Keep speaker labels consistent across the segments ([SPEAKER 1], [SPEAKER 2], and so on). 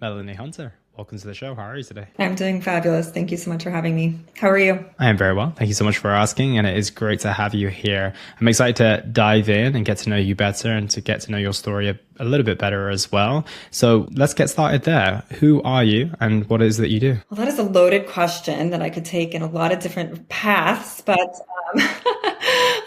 [SPEAKER 1] Melanie Hunter, welcome to the show. How are you today?
[SPEAKER 2] I'm doing fabulous. Thank you so much for having me. How are you?
[SPEAKER 1] I am very well. Thank you so much for asking, and it is great to have you here. I'm excited to dive in and get to know you better and to get to know your story a little bit better as well. So let's get started there. Who are you and what is it that you do?
[SPEAKER 2] Well, that is a loaded question that I could take in a lot of different paths, but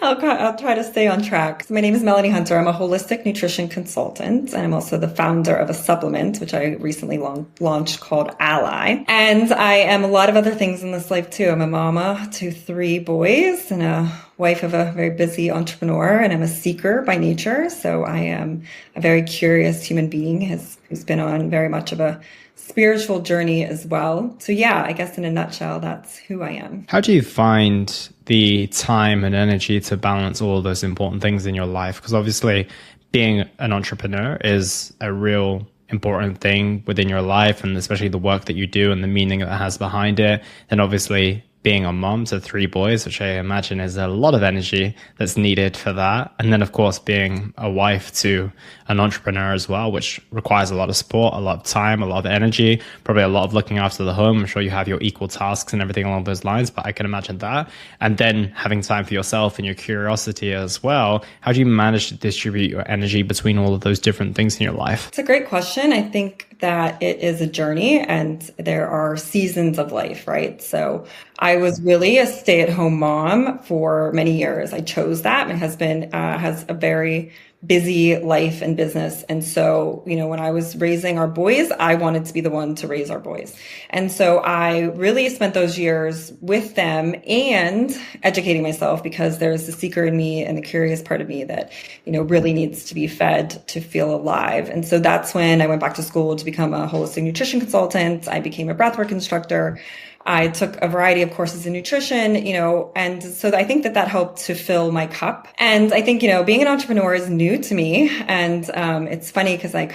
[SPEAKER 2] I'll try to stay on track. So my name is Melanie Hunter. I'm a holistic nutrition consultant, and I'm also the founder of a supplement, which I recently launched called alii. And I am a lot of other things in this life too. I'm a mama to three boys and a wife of a very busy entrepreneur, and I'm a seeker by nature. So I am a very curious human being who's been on very much of a spiritual journey as well. So yeah, I guess in a nutshell, that's who I am.
[SPEAKER 1] How do you find the time and energy to balance all those important things in your life? Because obviously being an entrepreneur is a real important thing within your life, and especially the work that you do and the meaning that it has behind it. And obviously being a mom to three boys, which I imagine is a lot of energy that's needed for that. And then, of course, being a wife to an entrepreneur as well, which requires a lot of support, a lot of time, a lot of energy, probably a lot of looking after the home. I'm sure you have your equal tasks and everything along those lines, but I can imagine that. And then having time for yourself and your curiosity as well. How do you manage to distribute your energy between all of those different things in your life?
[SPEAKER 2] It's a great question. I think that it is a journey and there are seasons of life, right? So I was really a stay-at-home mom for many years. I chose that. My husband has a very busy life and business. And so, when I was raising our boys, I wanted to be the one to raise our boys. And so I really spent those years with them and educating myself, because there's the seeker in me and the curious part of me that, really needs to be fed to feel alive. And so that's when I went back to school to become a holistic nutrition consultant. I became a breathwork instructor. I took a variety of courses in nutrition, and so I think that helped to fill my cup. And I think, being an entrepreneur is new to me. And it's funny because I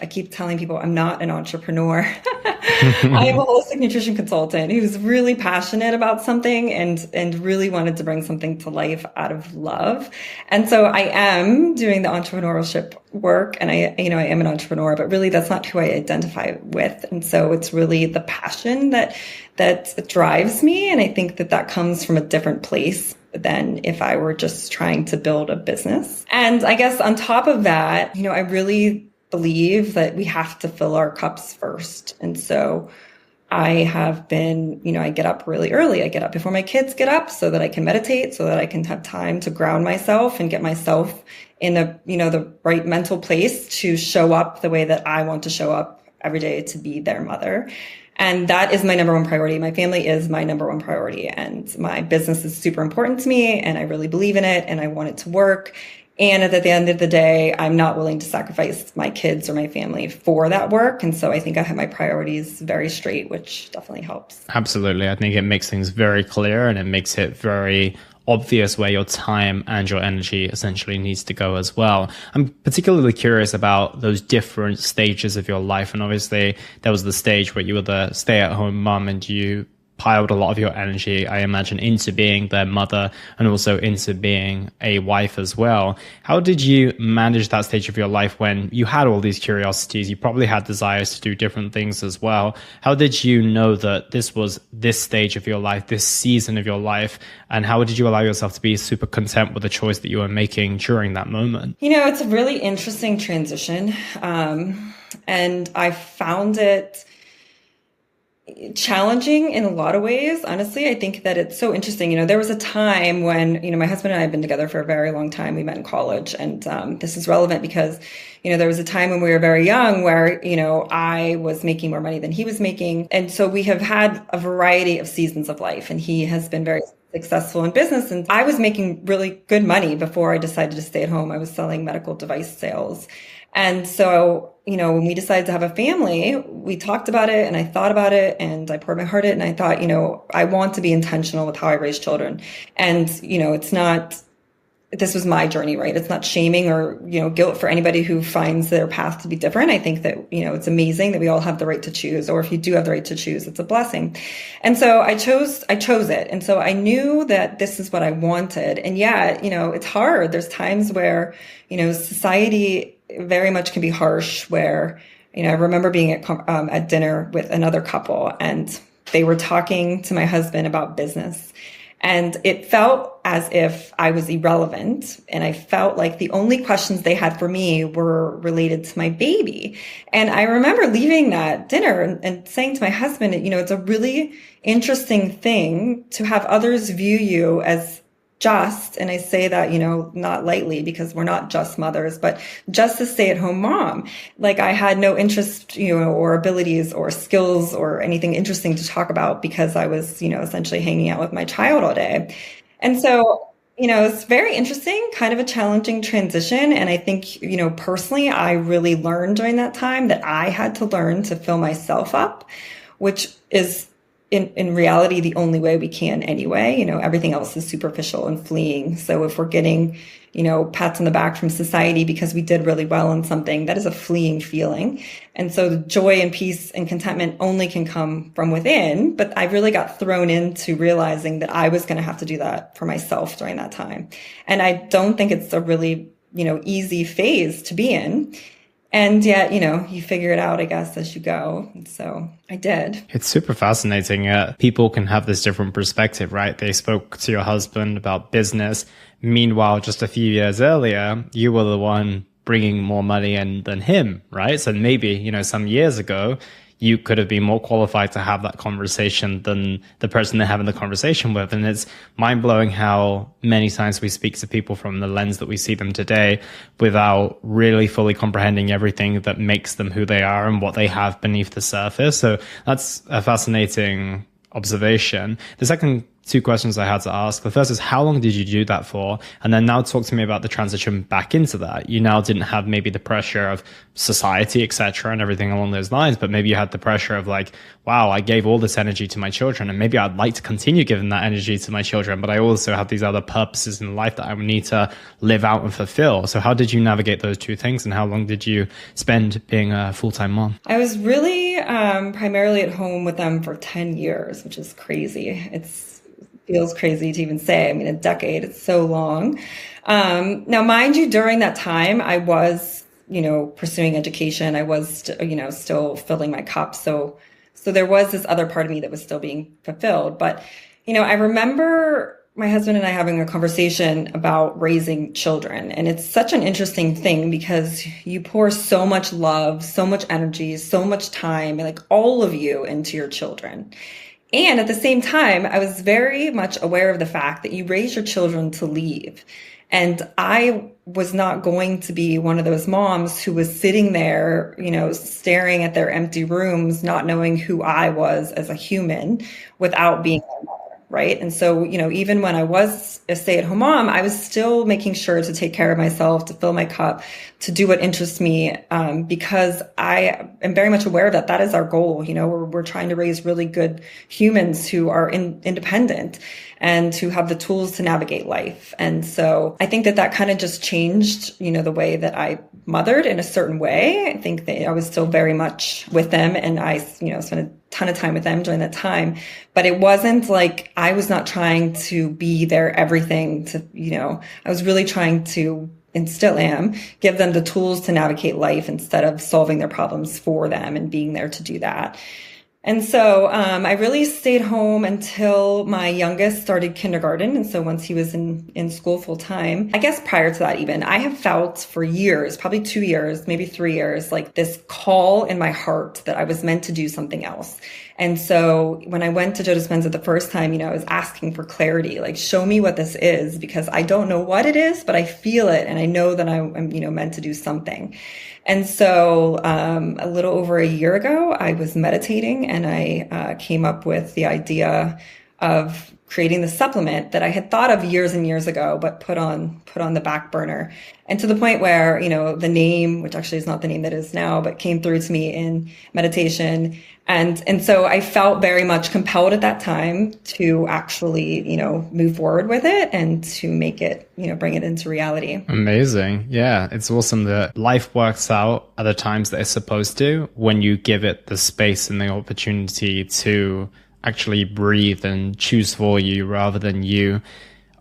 [SPEAKER 2] keep telling people I'm not an entrepreneur. I am a holistic nutrition consultant who's really passionate about something and really wanted to bring something to life out of love. And so I am doing the entrepreneurship work, and I am an entrepreneur, but really that's not who I identify with. And so it's really the passion that drives me. And I think that comes from a different place than if I were just trying to build a business. And I guess on top of that, I really believe that we have to fill our cups first. And so I have been, I get up really early. I get up before my kids get up so that I can meditate, so that I can have time to ground myself and get myself in the right mental place to show up the way that I want to show up every day, to be their mother. And that is my number one priority. My family is my number one priority, and my business is super important to me, and I really believe in it, and I want it to work. And at the end of the day, I'm not willing to sacrifice my kids or my family for that work. And so I think I have my priorities very straight, which definitely helps.
[SPEAKER 1] Absolutely. I think it makes things very clear, and it makes it very obvious where your time and your energy essentially needs to go as well. I'm particularly curious about those different stages of your life. And obviously there was the stage where you were the stay-at-home mom and you piled a lot of your energy, I imagine, into being their mother and also into being a wife as well. How did you manage that stage of your life when you had all these curiosities? You probably had desires to do different things as well. How did you know that this was this stage of your life, this season of your life? And how did you allow yourself to be super content with the choice that you were making during that moment?
[SPEAKER 2] It's a really interesting transition. And I found it challenging in a lot of ways. Honestly, I think that it's so interesting. There was a time when, my husband and I have been together for a very long time. We met in college, and this is relevant because, there was a time when we were very young where, I was making more money than he was making. And so we have had a variety of seasons of life, and he has been very successful in business. And I was making really good money before I decided to stay at home. I was selling medical device sales. And so, when we decided to have a family, we talked about it and I thought about it and I poured my heart in it. And I thought, I want to be intentional with how I raise children. And, this was my journey, right? It's not shaming or, guilt for anybody who finds their path to be different. I think that, it's amazing that we all have the right to choose, or if you do have the right to choose, it's a blessing. And so I chose it. And so I knew that this is what I wanted. And yeah, it's hard. There's times where, society very much can be harsh, where, I remember being at dinner with another couple, and they were talking to my husband about business. And it felt as if I was irrelevant. And I felt like the only questions they had for me were related to my baby. And I remember leaving that dinner and saying to my husband, it's a really interesting thing to have others view you as just, and I say that, not lightly because we're not just mothers, but just a stay-at-home mom. Like I had no interest, or abilities or skills or anything interesting to talk about because I was, essentially hanging out with my child all day. And so, it's very interesting, kind of a challenging transition. And I think, personally, I really learned during that time that I had to learn to fill myself up, which is in reality, the only way we can anyway. Everything else is superficial and fleeting. So if we're getting, pats on the back from society because we did really well in something, that is a fleeting feeling. And so the joy and peace and contentment only can come from within. But I really got thrown into realizing that I was going to have to do that for myself during that time. And I don't think it's a really, easy phase to be in. And yet, you figure it out, I guess, as you go. And so I did.
[SPEAKER 1] It's super fascinating. People can have this different perspective, right? They spoke to your husband about business. Meanwhile, just a few years earlier, you were the one bringing more money in than him, right? So maybe, some years ago, you could have been more qualified to have that conversation than the person they're having the conversation with. And it's mind blowing how many times we speak to people from the lens that we see them today without really fully comprehending everything that makes them who they are and what they have beneath the surface. So that's a fascinating observation. The second two questions I had to ask. The first is, how long did you do that for? And then now talk to me about the transition back into that. You now didn't have maybe the pressure of society, etc., and everything along those lines, but maybe you had the pressure of like, wow, I gave all this energy to my children, and maybe I'd like to continue giving that energy to my children, but I also have these other purposes in life that I would need to live out and fulfill. So how did you navigate those two things, and how long did you spend being a full-time mom?
[SPEAKER 2] I was really primarily at home with them for 10 years, which is crazy. Feels crazy to even say. I mean, a decade, it's so long. Now, mind you, during that time, I was, pursuing education. I was, still filling my cup. So there was this other part of me that was still being fulfilled. But, I remember my husband and I having a conversation about raising children. And it's such an interesting thing because you pour so much love, so much energy, so much time, like all of you into your children. And at the same time, I was very much aware of the fact that you raise your children to leave. And I was not going to be one of those moms who was sitting there, staring at their empty rooms, not knowing who I was as a human without being a mother. Right. And so, even when I was a stay-at-home mom, I was still making sure to take care of myself, to fill my cup, to do what interests me, because I am very much aware that that is our goal. We're trying to raise really good humans who are independent and who have the tools to navigate life. And so I think that kind of just changed, the way that I mothered in a certain way. I think that I was still very much with them, and I, spent a ton of time with them during that time. But it wasn't like I was not trying to be their everything to, I was really trying to, and still am, give them the tools to navigate life instead of solving their problems for them and being there to do that. And so I really stayed home until my youngest started kindergarten. And so once he was in school full time, I guess prior to that even, I have felt for years, probably 2 years, maybe 3 years, like this call in my heart that I was meant to do something else. And so when I went to Joe Dispenza the first time, I was asking for clarity, like, show me what this is, because I don't know what it is, but I feel it. And I know that I'm, meant to do something. And so a little over a year ago, I was meditating, and I came up with the idea of creating the supplement that I had thought of years and years ago, but put on the back burner. And to the point where, the name, which actually is not the name that is now, but came through to me in meditation. And so I felt very much compelled at that time to actually, move forward with it and to make it, bring it into reality.
[SPEAKER 1] Amazing. Yeah. It's awesome that life works out at the times that it's supposed to when you give it the space and the opportunity to actually breathe and choose for you rather than you.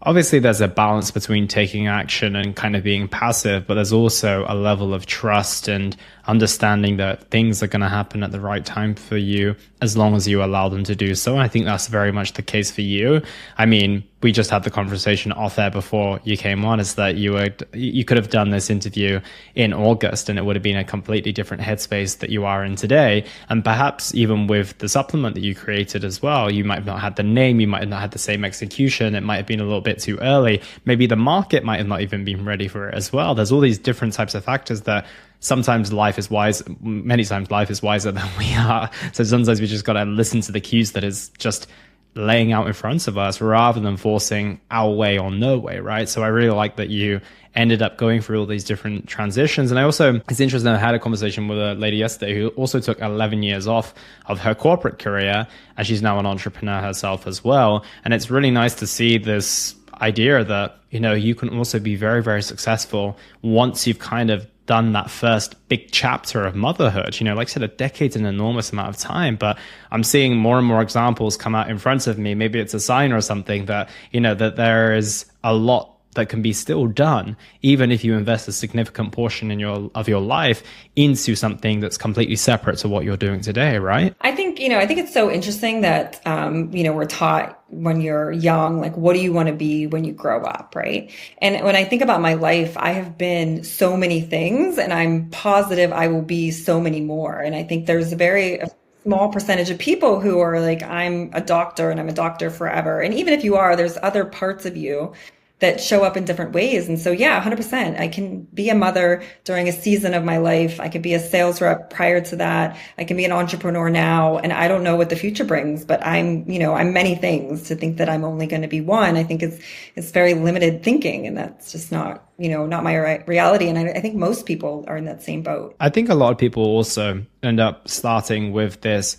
[SPEAKER 1] Obviously, there's a balance between taking action and kind of being passive, but there's also a level of trust and understanding that things are going to happen at the right time for you as long as you allow them to do so. And I think that's very much the case for you. I mean, we just had the conversation off air before you came on, is that you could have done this interview in August and it would have been a completely different headspace that you are in today. And perhaps even with the supplement that you created as well, you might have not had the name, you might have not had the same execution, it might have been a little bit too early. Maybe the market might have not even been ready for it as well. There's all these different types of factors that sometimes life is wise, many times life is wiser than we are. So sometimes we just got to listen to the cues that is just laying out in front of us rather than forcing our way or no way, right? So I really like that you ended up going through all these different transitions. And I also, it's interesting, I had a conversation with a lady yesterday who also took 11 years off of her corporate career, and she's now an entrepreneur herself as well. And it's really nice to see this idea that, you know, you can also be very, very successful once you've kind of done that first big chapter of motherhood. You know, like I said, a decade's an enormous amount of time, but I'm seeing more and more examples come out in front of me. Maybe it's a sign or something that, you know, that there is a lot that can be still done, even if you invest a significant portion of your life into something that's completely separate to what you're doing today, right?
[SPEAKER 2] I think it's so interesting that, we're taught when you're young, like, what do you want to be when you grow up, right? And when I think about my life, I have been so many things, and I'm positive I will be so many more. And I think there's a small percentage of people who are like, I'm a doctor and I'm a doctor forever. And even if you are, there's other parts of you that show up in different ways. And so, yeah, 100%. I can be a mother during a season of my life. I could be a sales rep prior to that. I can be an entrepreneur now. And I don't know what the future brings, but I'm many things. To think that I'm only going to be one, I think it's very limited thinking. And that's just not my reality. And I think most people are in that same boat.
[SPEAKER 1] I think a lot of people also end up starting with this: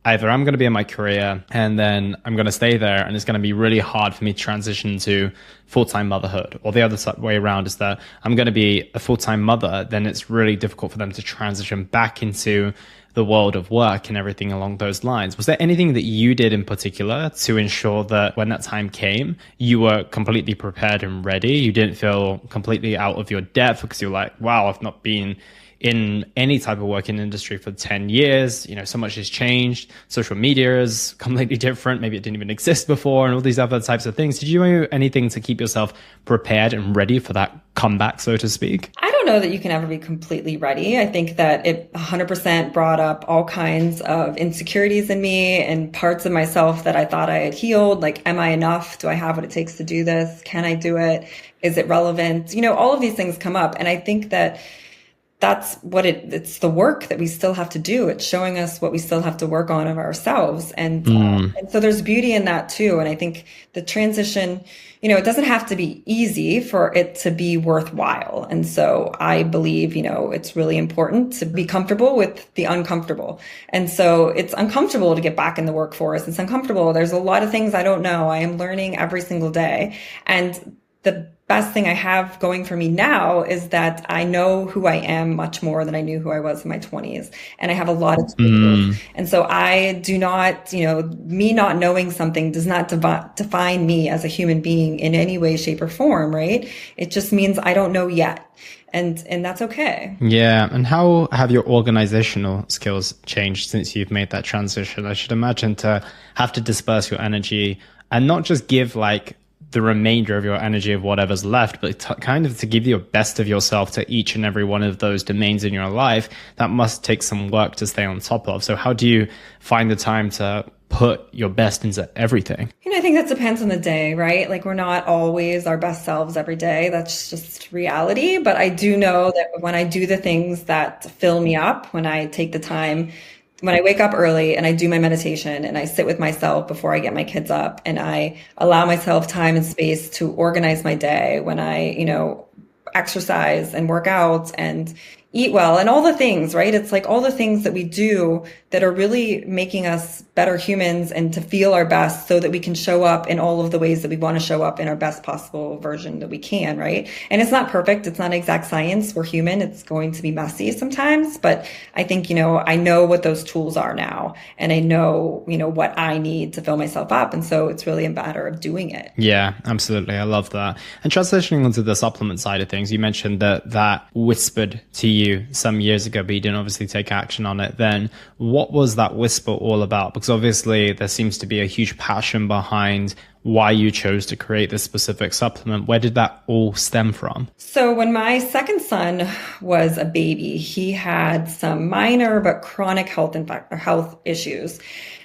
[SPEAKER 1] either I'm going to be in my career and then I'm going to stay there, and it's going to be really hard for me to transition to full-time motherhood. Or the other way around is that I'm going to be a full-time mother, then it's really difficult for them to transition back into the world of work and everything along those lines. Was there anything that you did in particular to ensure that when that time came, you were completely prepared and ready? You didn't feel completely out of your depth because you're like, wow, I've not been in any type of working industry for 10 years, you know, so much has changed. Social media is completely different. Maybe it didn't even exist before, and all these other types of things. Did you do anything to keep yourself prepared and ready for that comeback, so to speak?
[SPEAKER 2] I don't know that you can ever be completely ready. I think that it 100% brought up all kinds of insecurities in me and parts of myself that I thought I had healed. Like, am I enough? Do I have what it takes to do this? Can I do it? Is it relevant? You know, all of these things come up. And I think that that's what it's the work that we still have to do. It's showing us what we still have to work on of ourselves. And so there's beauty in that too. And I think the transition, it doesn't have to be easy for it to be worthwhile. And so I believe, it's really important to be comfortable with the uncomfortable. And so it's uncomfortable to get back in the workforce. It's uncomfortable. There's a lot of things I don't know. I am learning every single day. And the best thing I have going for me now is that I know who I am much more than I knew who I was in my 20s. And I have a lot of tools. And so I do not, me not knowing something does not define me as a human being in any way, shape, or form, right? It just means I don't know yet. And that's okay. Yeah.
[SPEAKER 1] And how have your organizational skills changed since you've made that transition? I should imagine to have to disperse your energy and not just give like the remainder of your energy of whatever's left, but kind of to give your best of yourself to each and every one of those domains in your life. That must take some work to stay on top of. So how do you find the time to put your best into everything?
[SPEAKER 2] I think that depends on the day, right? Like, we're not always our best selves every day. That's just reality. But I do know that when I do the things that fill me up, when I take the time, when I wake up early and I do my meditation and I sit with myself before I get my kids up and I allow myself time and space to organize my day, when I, exercise and work out and eat well and all the things, right? It's like all the things that we do that are really making us better humans and to feel our best so that we can show up in all of the ways that we want to show up in our best possible version that we can, right? And it's not perfect. It's not exact science. We're human. It's going to be messy sometimes, but I think, I know what those tools are now, and I know, what I need to fill myself up. And so it's really a matter of doing it.
[SPEAKER 1] Yeah, absolutely. I love that. And transitioning onto the supplement side of things, you mentioned that whispered to you you some years ago, but you didn't obviously take action on it then. What was that whisper all about? Because obviously there seems to be a huge passion behind why you chose to create this specific supplement. Where did that all stem from?
[SPEAKER 2] So when my second son was a baby, he had some minor but chronic health issues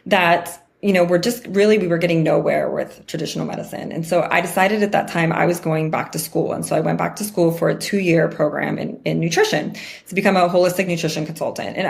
[SPEAKER 2] that we're just really, we were getting nowhere with traditional medicine. And so I decided at that time I was going back to school. And so I went back to school for a 2-year program in nutrition to become a holistic nutrition consultant. And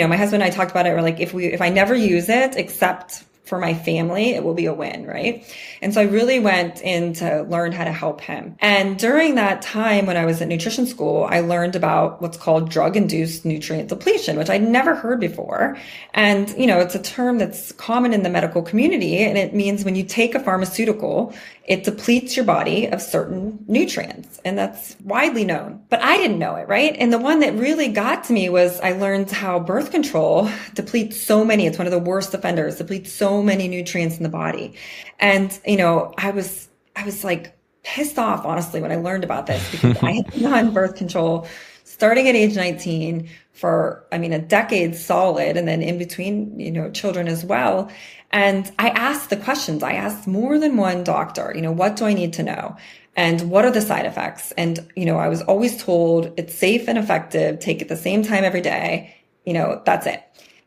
[SPEAKER 2] my husband and I talked about it. We're like, if I never use it except for my family, it will be a win, right? And so I really went in to learn how to help him. And during that time when I was at nutrition school, I learned about what's called drug-induced nutrient depletion, which I'd never heard before. And, it's a term that's common in the medical community. And it means when you take a pharmaceutical, it depletes your body of certain nutrients. And that's widely known. But I didn't know it, right? And the one that really got to me was I learned how birth control depletes so many, it's one of the worst offenders, depletes so many nutrients in the body. And, I was like pissed off, honestly, when I learned about this, because I had been on birth control starting at age 19 for, a decade solid, and then in between, children as well. And I asked the questions. I asked more than one doctor, what do I need to know? And what are the side effects? And, I was always told it's safe and effective. Take it the same time every day. That's it.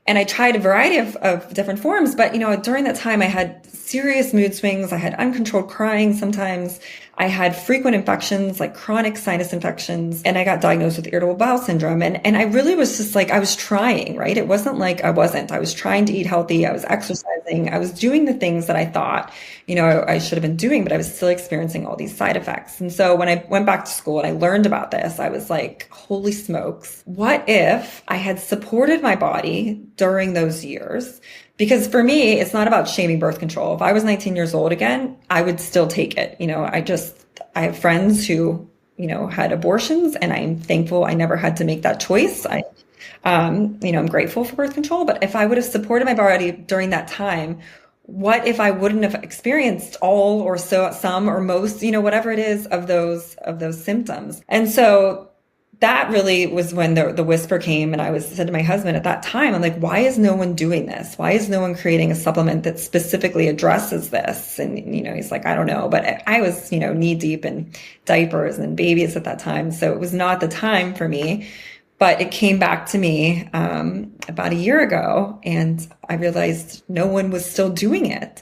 [SPEAKER 2] And I tried a variety of different forms, but, during that time I had serious mood swings. I had uncontrolled crying sometimes. I had frequent infections, like chronic sinus infections, and I got diagnosed with irritable bowel syndrome. And I really was just like, I was trying, right? It wasn't like I wasn't. I was trying to eat healthy. I was exercising. I was doing the things that I thought, I should have been doing, but I was still experiencing all these side effects. And so when I went back to school and I learned about this, I was like, holy smokes, what if I had supported my body during those years? Because for me, it's not about shaming birth control. If I was 19 years old again, I would still take it. I have friends who, had abortions, and I'm thankful I never had to make that choice. I'm grateful for birth control. But if I would have supported my body during that time, what if I wouldn't have experienced all or some or most, whatever it is of those symptoms? And so that really was when the whisper came, and I said to my husband at that time, I'm like, why is no one doing this? Why is no one creating a supplement that specifically addresses this? And, he's like, I don't know. But I was, knee deep in diapers and babies at that time. So it was not the time for me. But it came back to me about a year ago, and I realized no one was still doing it.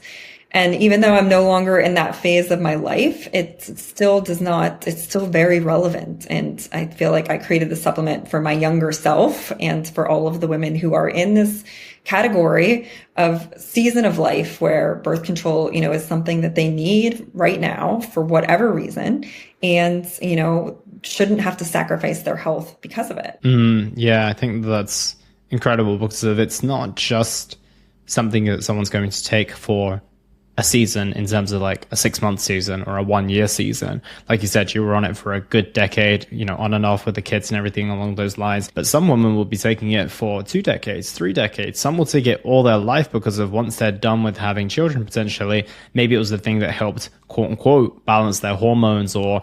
[SPEAKER 2] And even though I'm no longer in that phase of my life, it's still very relevant. And I feel like I created the supplement for my younger self and for all of the women who are in this category of season of life where birth control, is something that they need right now for whatever reason. And, shouldn't have to sacrifice their health because of it.
[SPEAKER 1] Yeah, I think that's incredible, because it's not just something that someone's going to take for a season in terms of like a 6-month season or a 1-year season. Like you said, you were on it for a good decade, on and off with the kids and everything along those lines. But some women will be taking it for 2 decades, 3 decades. Some will take it all their life because of once they're done with having children, potentially, maybe it was the thing that helped, quote unquote, balance their hormones or,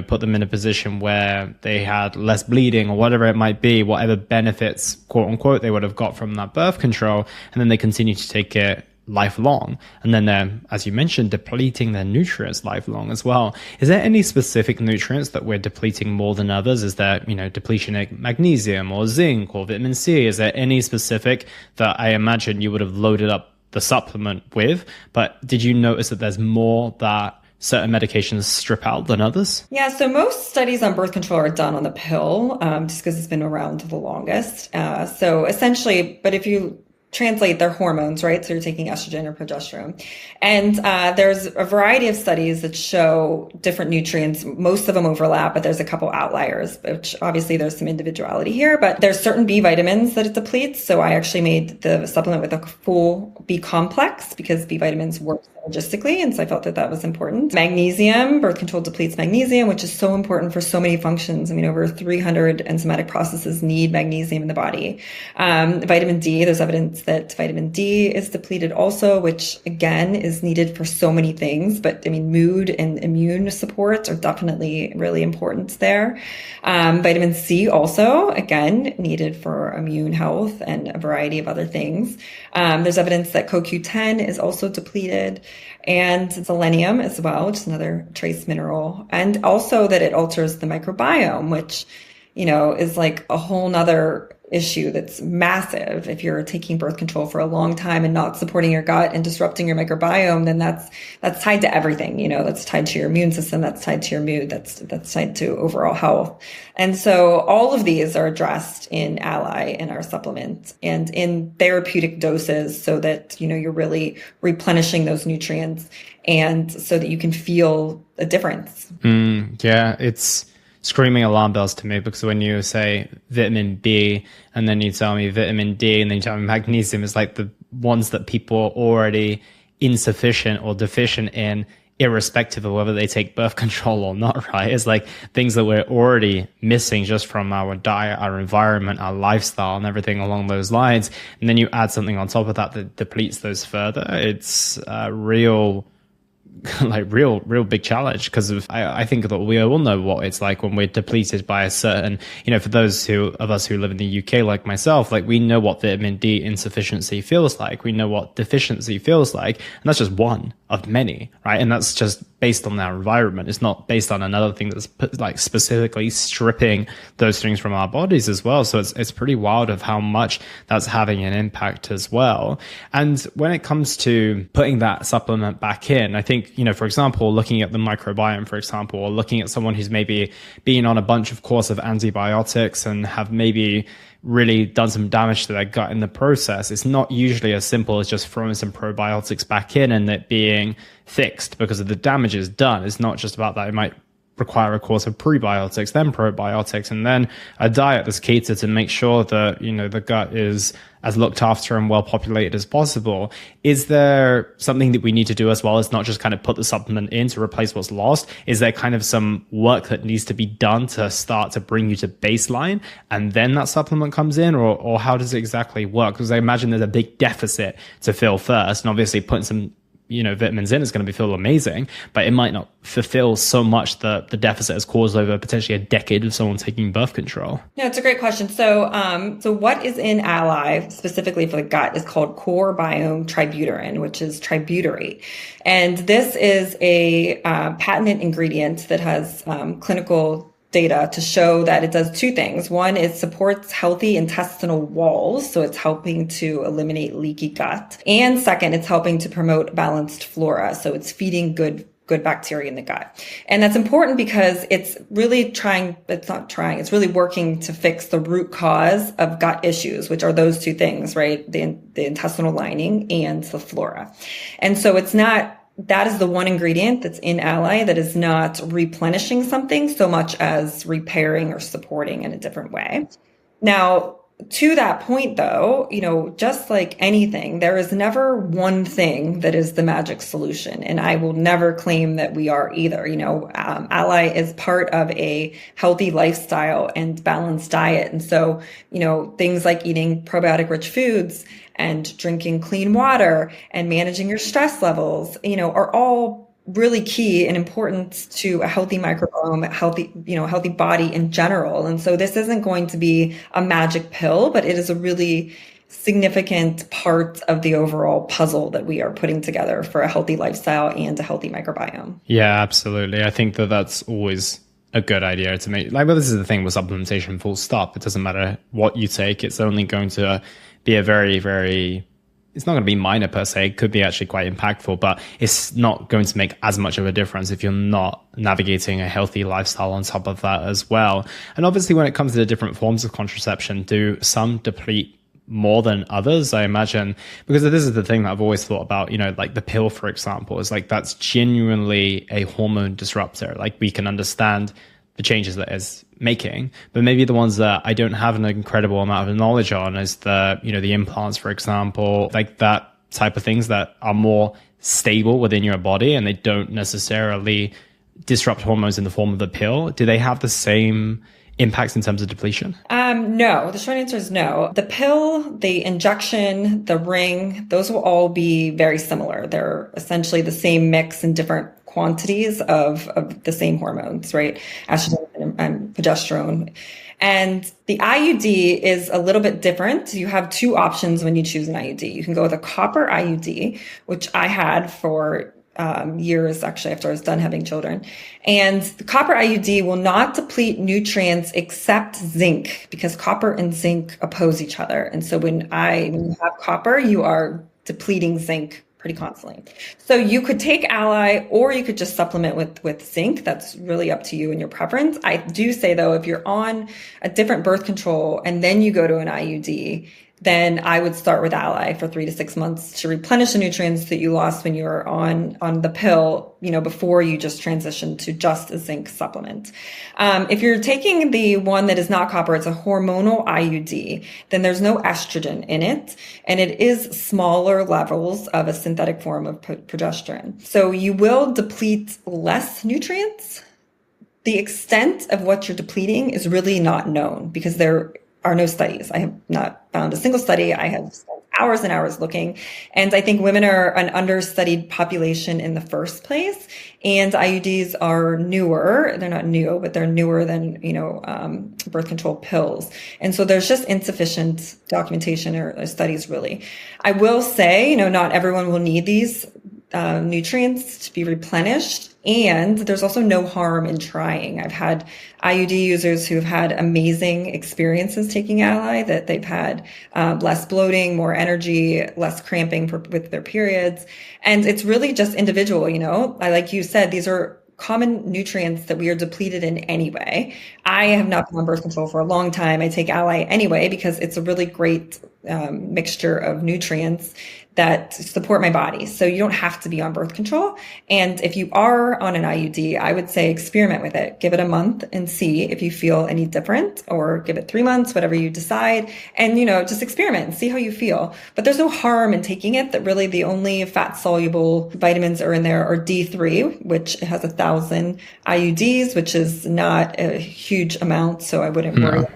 [SPEAKER 1] put them in a position where they had less bleeding or whatever it might be, whatever benefits, quote unquote, they would have got from that birth control. And then they continue to take it lifelong, and then they're, as you mentioned, depleting their nutrients lifelong as well. Is there any specific nutrients that we're depleting more than others? Is there depletion of magnesium or zinc or vitamin C? Is there any specific that I imagine you would have loaded up the supplement with, but did you notice that there's more that certain medications strip out than others?
[SPEAKER 2] Yeah, so most studies on birth control are done on the pill, just because it's been around the longest. So essentially, but if you translate their hormones, right? So you're taking estrogen or progesterone. And there's a variety of studies that show different nutrients. Most of them overlap, but there's a couple outliers, which obviously there's some individuality here, but there's certain B vitamins that it depletes. So I actually made the supplement with a full B complex because B vitamins work so logistically. And so I felt that that was important. Magnesium, birth control depletes magnesium, which is so important for so many functions. I mean, over 300 enzymatic processes need magnesium in the body. Vitamin D, there's evidence that vitamin D is depleted also, which again is needed for so many things. But I mean, mood and immune support are definitely really important there. Vitamin C also, again, needed for immune health and a variety of other things. There's evidence that CoQ10 is also depleted, and selenium as well, which is another trace mineral. And also that it alters the microbiome, which, is like a whole nother issue that's massive. If you're taking birth control for a long time and not supporting your gut and disrupting your microbiome, then that's tied to everything, that's tied to your immune system, that's tied to your mood, that's tied to overall health. And so all of these are addressed in alii in our supplement and in therapeutic doses so that, you're really replenishing those nutrients and so that you can feel a difference.
[SPEAKER 1] Yeah, it's screaming alarm bells to me, because when you say vitamin B and then you tell me vitamin D and then you tell me magnesium, is like the ones that people are already insufficient or deficient in, irrespective of whether they take birth control or not, right? It's like things that we're already missing just from our diet, our environment, our lifestyle, and everything along those lines. And then you add something on top of that that depletes those further. It's real big challenge, because I think that we all know what it's like when we're depleted by a certain, for those of us who live in the UK like myself, like we know what vitamin D insufficiency feels like. We know what deficiency feels like. And that's just one of many, right? And that's just based on our environment. It's not based on another thing that's like specifically stripping those things from our bodies as well. So it's pretty wild of how much that's having an impact as well. And when it comes to putting that supplement back in, I think, for example, looking at the microbiome, for example, or looking at someone who's maybe been on a bunch of course of antibiotics and have maybe really done some damage to their gut in the process, it's not usually as simple as just throwing some probiotics back in and it being fixed because of the damage is done. It's not just about that. It might require a course of prebiotics, then probiotics, and then a diet that's catered to make sure that, the gut is as looked after and well populated as possible. Is there something that we need to do as well as not just kind of put the supplement in to replace what's lost? Is there kind of some work that needs to be done to start to bring you to baseline and then that supplement comes in, or how does it exactly work? Because I imagine there's a big deficit to fill first, and obviously putting some vitamins in is going to feel amazing, but it might not fulfill so much that the deficit has caused over potentially a decade of someone taking birth control.
[SPEAKER 2] Yeah, it's a great question. So what is in alii specifically for the gut is called core biome tributyrin, which is tributyrate. And this is a patented ingredient that has clinical data to show that it does two things. One, it supports healthy intestinal walls, so it's helping to eliminate leaky gut. And second, it's helping to promote balanced flora, so it's feeding good bacteria in the gut. And that's important because it's really working to fix the root cause of gut issues, which are those two things, right? The intestinal lining and the flora. And so that is the one ingredient that's in alii that is not replenishing something so much as repairing or supporting in a different way. Now, to that point though, just like anything, there is never one thing that is the magic solution. And I will never claim that we are either. Alii is part of a healthy lifestyle and balanced diet. And so, things like eating probiotic rich foods and drinking clean water and managing your stress levels, are all really key and important to a healthy microbiome, healthy body in general. And so this isn't going to be a magic pill, but it is a really significant part of the overall puzzle that we are putting together for a healthy lifestyle and a healthy microbiome.
[SPEAKER 1] Yeah, absolutely. I think that's always a good idea to make. But this is the thing with supplementation, full stop. It doesn't matter what you take. It's only going to be a very, very, it's not going to be minor per se. It could be actually quite impactful, but it's not going to make as much of a difference if you're not navigating a healthy lifestyle on top of that as well. And obviously when it comes to the different forms of contraception, do some deplete more than others? I imagine, because this is the thing that I've always thought about, like the pill, for example, is like that's genuinely a hormone disruptor. Like we can understand the changes that it's making, but maybe the ones that I don't have an incredible amount of knowledge on is the implants, for example, like that type of things that are more stable within your body and they don't necessarily disrupt hormones in the form of the pill, do they have the same impacts in terms of depletion?
[SPEAKER 2] No, the short answer is no. The pill, the injection, the ring, those will all be very similar. They're essentially the same mix in different quantities of the same hormones, right? Estrogen and progesterone. And the IUD is a little bit different. You have two options when you choose an IUD. You can go with a copper IUD, which I had for years actually after I was done having children. And the copper IUD will not deplete nutrients except zinc, because copper and zinc oppose each other. And so when you have copper, you are depleting zinc pretty constantly. So you could take alii or you could just supplement with zinc. That's really up to you and your preference. I do say though, if you're on a different birth control and then you go to an IUD, then I would start with alii for 3 to 6 months to replenish the nutrients that you lost when you were on the pill, before you just transition to just a zinc supplement. If you're taking the one that is not copper, it's a hormonal IUD, then there's no estrogen in it, and it is smaller levels of a synthetic form of progesterone. So you will deplete less nutrients. The extent of what you're depleting is really not known because there are no studies. I have not found a single study. I have spent hours and hours looking. And I think women are an understudied population in the first place. And IUDs are newer. They're not new, but they're newer than, birth control pills. And so there's just insufficient documentation or studies really. I will say, not everyone will need these nutrients to be replenished. And there's also no harm in trying. I've had IUD users who've had amazing experiences taking alii, that they've had less bloating, more energy, less cramping with their periods. And it's really just individual, like you said, these are common nutrients that we are depleted in anyway. I have not been on birth control for a long time. I take alii anyway because it's a really great mixture of nutrients that support my body. So you don't have to be on birth control. And if you are on an IUD, I would say experiment with it. Give it a month and see if you feel any different, or give it 3 months, whatever you decide. And, just experiment and see how you feel. But there's no harm in taking it. That really the only fat soluble vitamins are in there are D3, which has 1,000 IUDs, which is not a huge amount. So I wouldn't worry.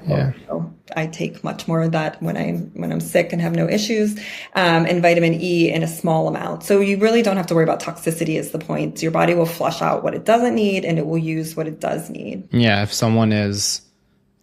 [SPEAKER 2] I take much more of that when I'm sick and have no issues, and vitamin E in a small amount. So you really don't have to worry about toxicity is the point. Your body will flush out what it doesn't need and it will use what it does need.
[SPEAKER 1] Yeah, if someone is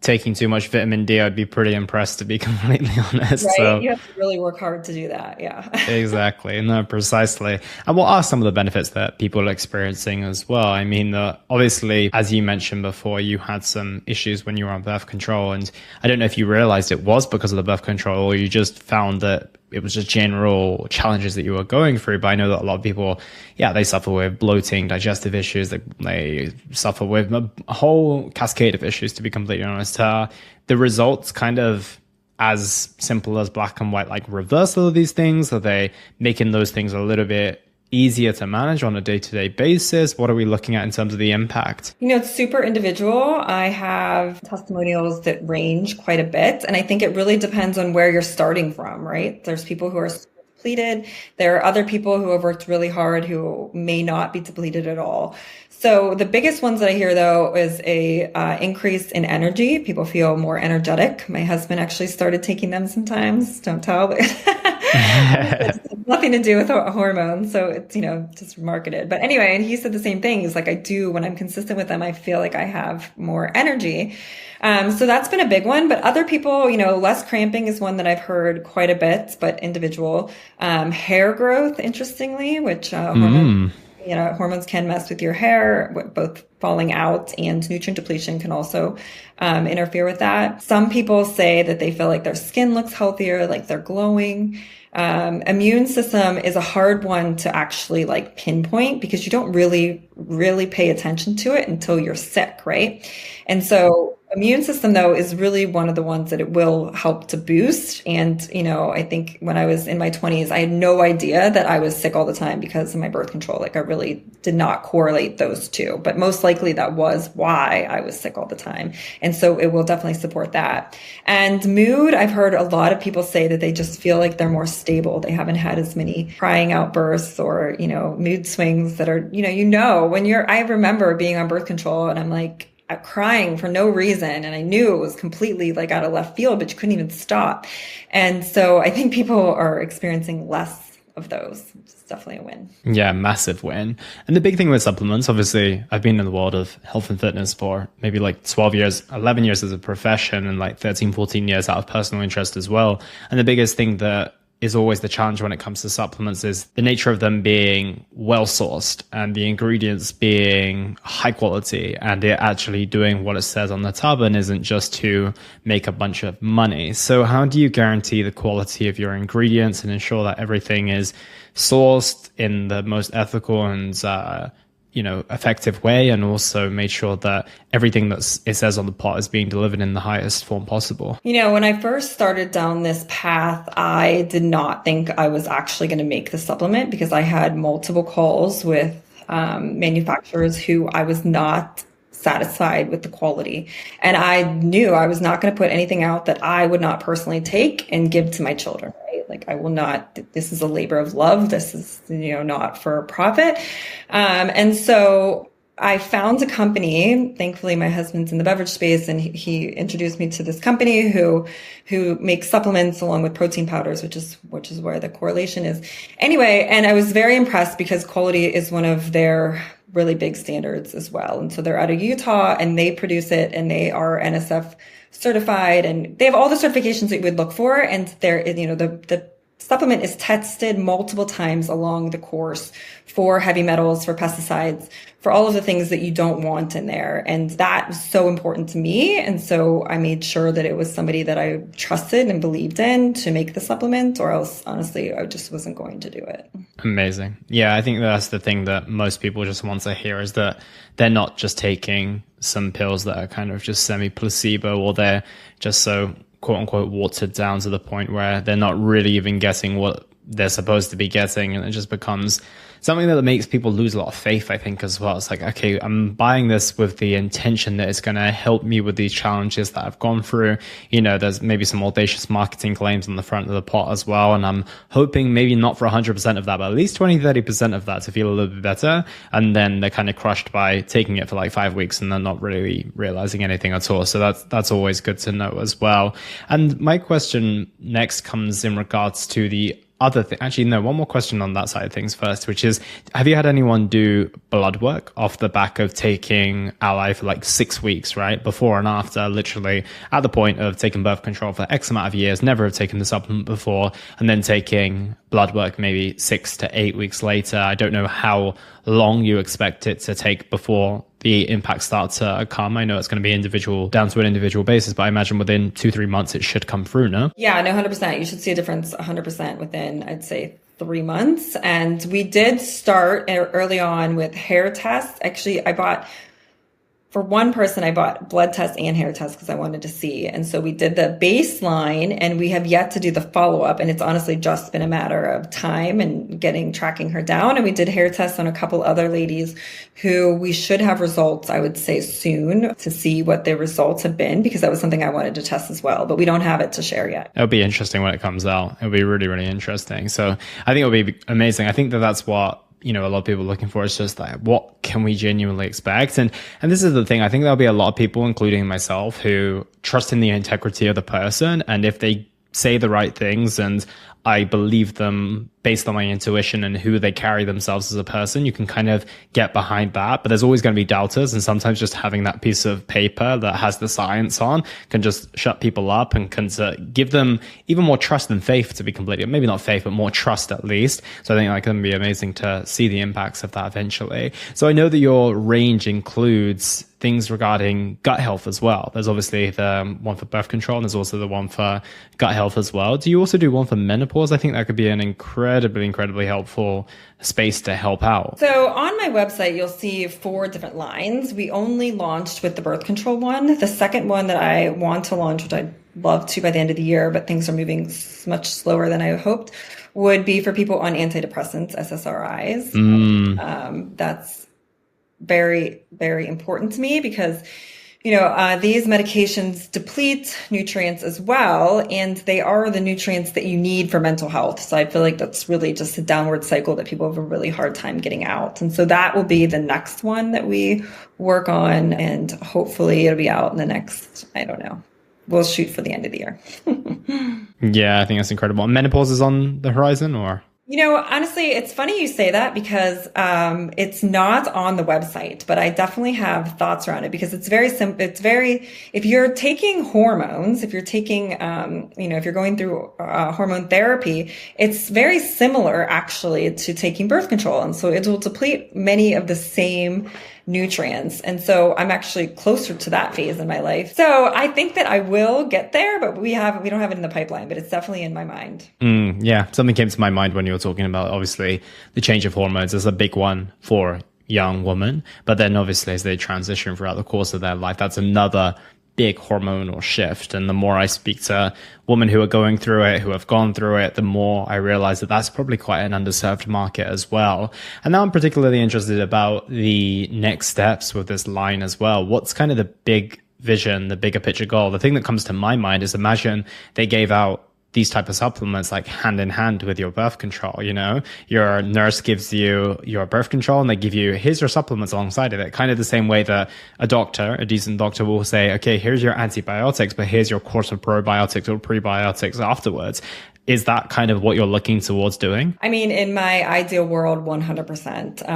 [SPEAKER 1] taking too much vitamin D, I'd be pretty impressed, to be completely honest.
[SPEAKER 2] Right?
[SPEAKER 1] So,
[SPEAKER 2] you have to really work hard to do that. Yeah.
[SPEAKER 1] Exactly. No, precisely. And what are some of the benefits that people are experiencing as well? I mean, obviously, as you mentioned before, you had some issues when you were on birth control. And I don't know if you realized it was because of the birth control, or you just found that it was just general challenges that you were going through. But I know that a lot of people, they suffer with bloating, digestive issues. They suffer with a whole cascade of issues, to be completely honest. The results kind of as simple as black and white, like reversal of these things? Are they making those things a little bit easier to manage on a day-to-day basis? What are we looking at in terms of the impact?
[SPEAKER 2] It's super individual. I have testimonials that range quite a bit. And I think it really depends on where you're starting from, right? There's people who are depleted. There are other people who have worked really hard who may not be depleted at all. So the biggest ones that I hear though is a increase in energy. People feel more energetic. My husband actually started taking them sometimes. Don't tell, but it's nothing to do with hormones. So it's, just marketed. But anyway, and he said the same thing. He's like, I do, when I'm consistent with them, I feel like I have more energy. So that's been a big one. But other people, less cramping is one that I've heard quite a bit, but individual. Hair growth, interestingly, which hormones can mess with your hair, both falling out and nutrient depletion can also interfere with that. Some people say that they feel like their skin looks healthier, like they're glowing. Immune system is a hard one to actually pinpoint because you don't really pay attention to it until you're sick, right? And so immune system, though, is really one of the ones that it will help to boost. And, I think when I was in my 20s, I had no idea that I was sick all the time because of my birth control. Like, I really did not correlate those two, but most likely that was why I was sick all the time. And so it will definitely support that. And mood, I've heard a lot of people say that they just feel like they're more stable. They haven't had as many crying outbursts or, mood swings that are, I remember being on birth control and I'm like, crying for no reason. And I knew it was completely like out of left field, but you couldn't even stop. And so I think people are experiencing less of those, which is definitely a win.
[SPEAKER 1] Yeah, massive win. And the big thing with supplements, obviously, I've been in the world of health and fitness for maybe like 12 years, 11 years as a profession and like 13, 14 years out of personal interest as well. And the biggest thing that is always the challenge when it comes to supplements is the nature of them being well sourced and the ingredients being high quality and it actually doing what it says on the tub and isn't just to make a bunch of money. So how do you guarantee the quality of your ingredients and ensure that everything is sourced in the most ethical and effective way, and also made sure that everything that it says on the pot is being delivered in the highest form possible?
[SPEAKER 2] When I first started down this path, I did not think I was actually going to make the supplement because I had multiple calls with manufacturers who I was not satisfied with the quality. And I knew I was not going to put anything out that I would not personally take and give to my children, right? Like, I will not, this is a labor of love. This is, not for profit. And so I found a company. Thankfully, my husband's in the beverage space, and he introduced me to this company who makes supplements along with protein powders, which is where the correlation is. Anyway, and I was very impressed because quality is one of their really big standards as well. And so they're out of Utah and they produce it and they are NSF certified and they have all the certifications that you would look for. And they're, the supplement is tested multiple times along the course for heavy metals, for pesticides, for all of the things that you don't want in there. And that was so important to me. And so I made sure that it was somebody that I trusted and believed in to make the supplement, or else honestly, I just wasn't going to do it.
[SPEAKER 1] Amazing. Yeah, I think that's the thing that most people just want to hear, is that they're not just taking some pills that are kind of just semi-placebo, or they're just so quote unquote watered down to the point where they're not really even getting what they're supposed to be getting. And it just becomes something that makes people lose a lot of faith, I think, as well. It's like, okay, I'm buying this with the intention that it's going to help me with these challenges that I've gone through. There's maybe some audacious marketing claims on the front of the pot as well. And I'm hoping maybe not for 100% of that, but at least 20, 30% of that to feel a little bit better. And then they're kind of crushed by taking it for like 5 weeks and then not really realizing anything at all. So that's always good to know as well. And my question next comes in regards to the other thing. Actually, no, one more question on that side of things first, which is, have you had anyone do blood work off the back of taking alii for like 6 weeks, right? Before and after, literally at the point of taking birth control for X amount of years, never have taken the supplement before, and then taking blood work maybe 6 to 8 weeks later. I don't know how long you expect it to take before the impacts start to come. I know it's going to be down to an individual basis, but I imagine within 2-3 months it should come through, no?
[SPEAKER 2] Yeah, no, 100%. You should see a difference 100% within, I'd say, 3 months. And we did start early on with hair tests. Actually, for one person, I bought blood tests and hair tests because I wanted to see. And so we did the baseline and we have yet to do the follow-up. And it's honestly just been a matter of time and tracking her down. And we did hair tests on a couple other ladies who we should have results, I would say, soon to see what their results have been, because that was something I wanted to test as well. But we don't have it to share yet.
[SPEAKER 1] It'll be interesting when it comes out. It'll be really, really interesting. So I think it'll be amazing. I think that's what a lot of people are looking for. Is just like, what can we genuinely expect? And this is the thing. I think there'll be a lot of people, including myself, who trust in the integrity of the person. And if they say the right things and I believe them based on my intuition and who they carry themselves as a person, you can kind of get behind that. But there's always going to be doubters. And sometimes just having that piece of paper that has the science on can just shut people up and can give them even more trust than faith, to be completely, maybe not faith, but more trust at least. So I think that can be amazing to see the impacts of that eventually. So I know that your range includes things regarding gut health as well. There's obviously the one for birth control, and there's also the one for gut health as well. Do you also do one for menopause? I think that could be an incredible incredibly helpful space to help out.
[SPEAKER 2] So on my website, you'll see 4 different lines. We only launched with the birth control one. The second one that I want to launch, which I'd love to by the end of the year, but things are moving much slower than I hoped, would be for people on antidepressants, SSRIs. That's very, very important to me because these medications deplete nutrients as well, and they are the nutrients that you need for mental health. So I feel like that's really just a downward cycle that people have a really hard time getting out. And so that will be the next one that we work on, and hopefully it'll be out in the next, I don't know, we'll shoot for the end of the year.
[SPEAKER 1] Yeah, I think that's incredible. Menopause is on the horizon, or?
[SPEAKER 2] Honestly, it's funny you say that because it's not on the website, but I definitely have thoughts around it because it's very simple. If you're taking hormones, if you're taking, if you're going through hormone therapy, it's very similar actually to taking birth control. And so it will deplete many of the same nutrients. And so I'm actually closer to that phase in my life. So I think that I will get there, but we don't have it in the pipeline, but it's definitely in my mind.
[SPEAKER 1] Yeah, something came to my mind when you were talking about, obviously, the change of hormones is a big one for young women. But then obviously as they transition throughout the course of their life, that's another big hormonal shift. And the more I speak to women who are going through it, who have gone through it, the more I realize that that's probably quite an underserved market as well. And now I'm particularly interested about the next steps with this line as well. What's kind of the big vision, the bigger picture goal? The thing that comes to my mind is, imagine they gave out these type of supplements like hand in hand with your birth control. Your nurse gives you your birth control and they give you, here's your supplements alongside of it. Kind of the same way that a decent doctor will say, okay, here's your antibiotics, but here's your course of probiotics or prebiotics afterwards. Is that kind of what you're looking towards doing?
[SPEAKER 2] I mean, in my ideal world, 100%.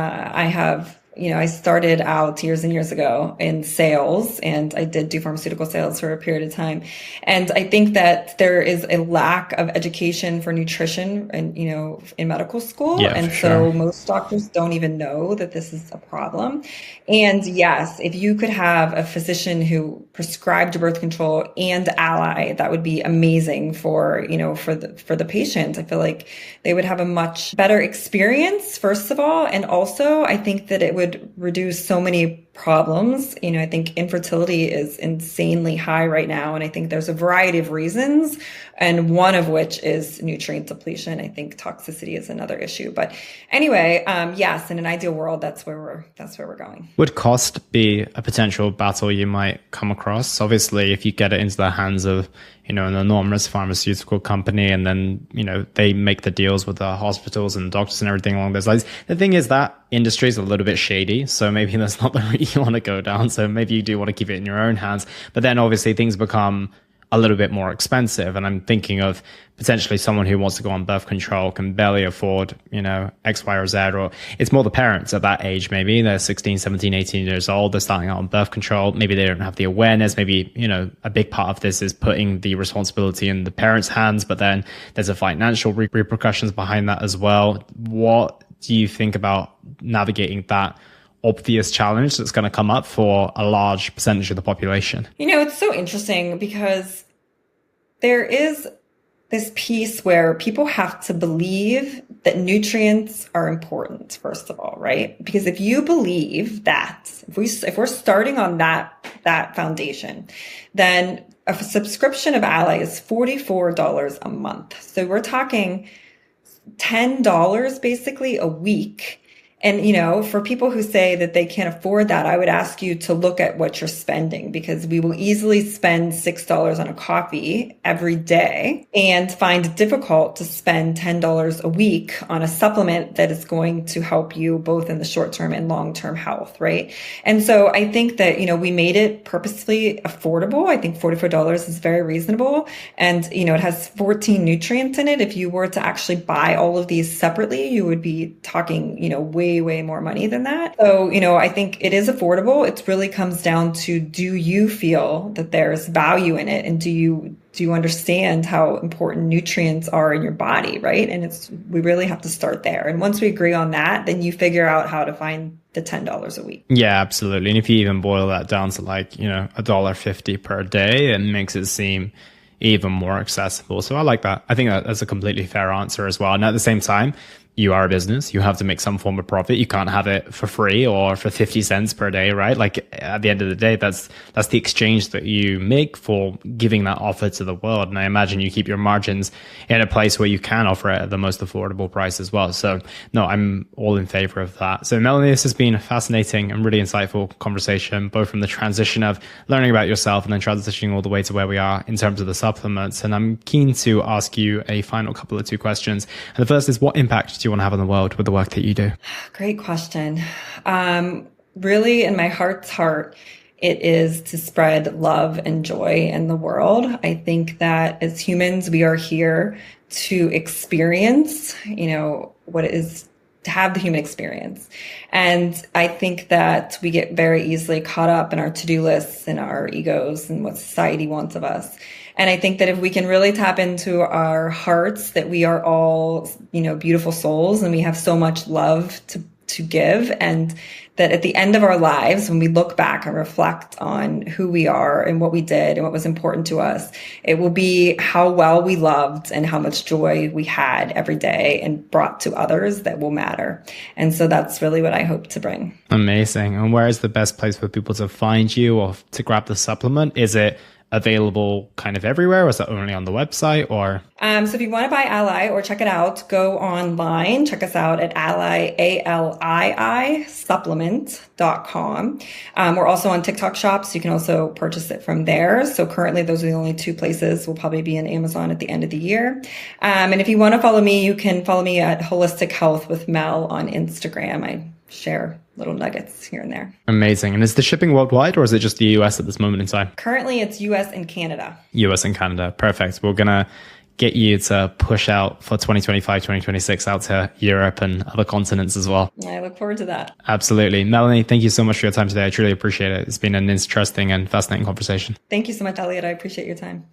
[SPEAKER 2] I started out years and years ago in sales, and I did do pharmaceutical sales for a period of time. And I think that there is a lack of education for nutrition and, in medical school.
[SPEAKER 1] Yeah,
[SPEAKER 2] and
[SPEAKER 1] so
[SPEAKER 2] most doctors don't even know that this is a problem. And yes, if you could have a physician who prescribed birth control and alii, that would be amazing for the patient. I feel like they would have a much better experience, first of all. And also, I think that it would reduce so many problems. I think infertility is insanely high right now. And I think there's a variety of reasons. And one of which is nutrient depletion. I think toxicity is another issue. But anyway, yes, in an ideal world, that's where we're going.
[SPEAKER 1] Would cost be a potential battle you might come across? Obviously, if you get it into the hands of, an enormous pharmaceutical company, and then, they make the deals with the hospitals and doctors and everything along those lines. The thing is that industry is a little bit shady. So maybe that's not the route you want to go down. So maybe you do want to keep it in your own hands. But then obviously things become a little bit more expensive. And I'm thinking of potentially someone who wants to go on birth control, can barely afford, X, Y, or Z, or it's more the parents at that age. Maybe they're 16, 17, 18 years old. They're starting out on birth control. Maybe they don't have the awareness. Maybe, a big part of this is putting the responsibility in the parents' hands, but then there's a financial repercussions behind that as well. What do you think about navigating that obvious challenge that's going to come up for a large percentage of the population?
[SPEAKER 2] It's so interesting because there is this piece where people have to believe that nutrients are important, first of all, right? Because if you believe that, if we're starting on that foundation, then a subscription of alii is $44 a month. So we're talking $10 basically a week. And, for people who say that they can't afford that, I would ask you to look at what you're spending, because we will easily spend $6 on a coffee every day and find it difficult to spend $10 a week on a supplement that is going to help you both in the short term and long term health, right? And so I think that, we made it purposefully affordable. I think $44 is very reasonable. And, it has 14 nutrients in it. If you were to actually buy all of these separately, you would be talking, way more money than that. So, I think it is affordable. It really comes down to, do you feel that there's value in it? And do you understand how important nutrients are in your body, right? And we really have to start there. And once we agree on that, then you figure out how to find the $10 a week.
[SPEAKER 1] Yeah, absolutely. And if you even boil that down to $1.50 per day, it makes it seem even more accessible. So I like that. I think that's a completely fair answer as well. And at the same time, you are a business. You have to make some form of profit. You can't have it for free or for 50 cents per day, right? Like at the end of the day, that's the exchange that you make for giving that offer to the world. And I imagine you keep your margins in a place where you can offer it at the most affordable price as well. So no, I'm all in favor of that. So Melanie, this has been a fascinating and really insightful conversation, both from the transition of learning about yourself and then transitioning all the way to where we are in terms of the supplements. And I'm keen to ask you a final couple of two questions. And the first is, what impact do you want to have on the world with the work that you do?
[SPEAKER 2] Great question. Really, in my heart's heart, it is to spread love and joy in the world. I think that as humans, we are here to experience, what it is to have the human experience. And I think that we get very easily caught up in our to-do lists and our egos and what society wants of us. And I think that if we can really tap into our hearts, that we are all, beautiful souls and we have so much love to give, and that at the end of our lives, when we look back and reflect on who we are and what we did and what was important to us, it will be how well we loved and how much joy we had every day and brought to others that will matter. And so that's really what I hope to bring. Amazing.
[SPEAKER 1] And where is the best place for people to find you or to grab the supplement? Is it available kind of everywhere, or is that only on the website? Or
[SPEAKER 2] so if you want to buy Alii or check it out, go online, check us out at alii, ALII supplement.com. We're also on TikTok Shop, so you can also purchase it from there. So currently those are the only two places. We'll probably be in Amazon at the end of the year. And if you want to follow me, you can follow me at Holistic Health with Mel on Instagram. I share little nuggets here and there.
[SPEAKER 1] Amazing. And is the shipping worldwide, or is it just the US at this moment in time?
[SPEAKER 2] Currently, it's US and Canada.
[SPEAKER 1] US and Canada. Perfect. We're going to get you to push out for 2025, 2026 out to Europe and other continents as well.
[SPEAKER 2] I look forward to that.
[SPEAKER 1] Absolutely. Melanie, thank you so much for your time today. I truly appreciate it. It's been an interesting and fascinating conversation.
[SPEAKER 2] Thank you so much, Elliot. I appreciate your time.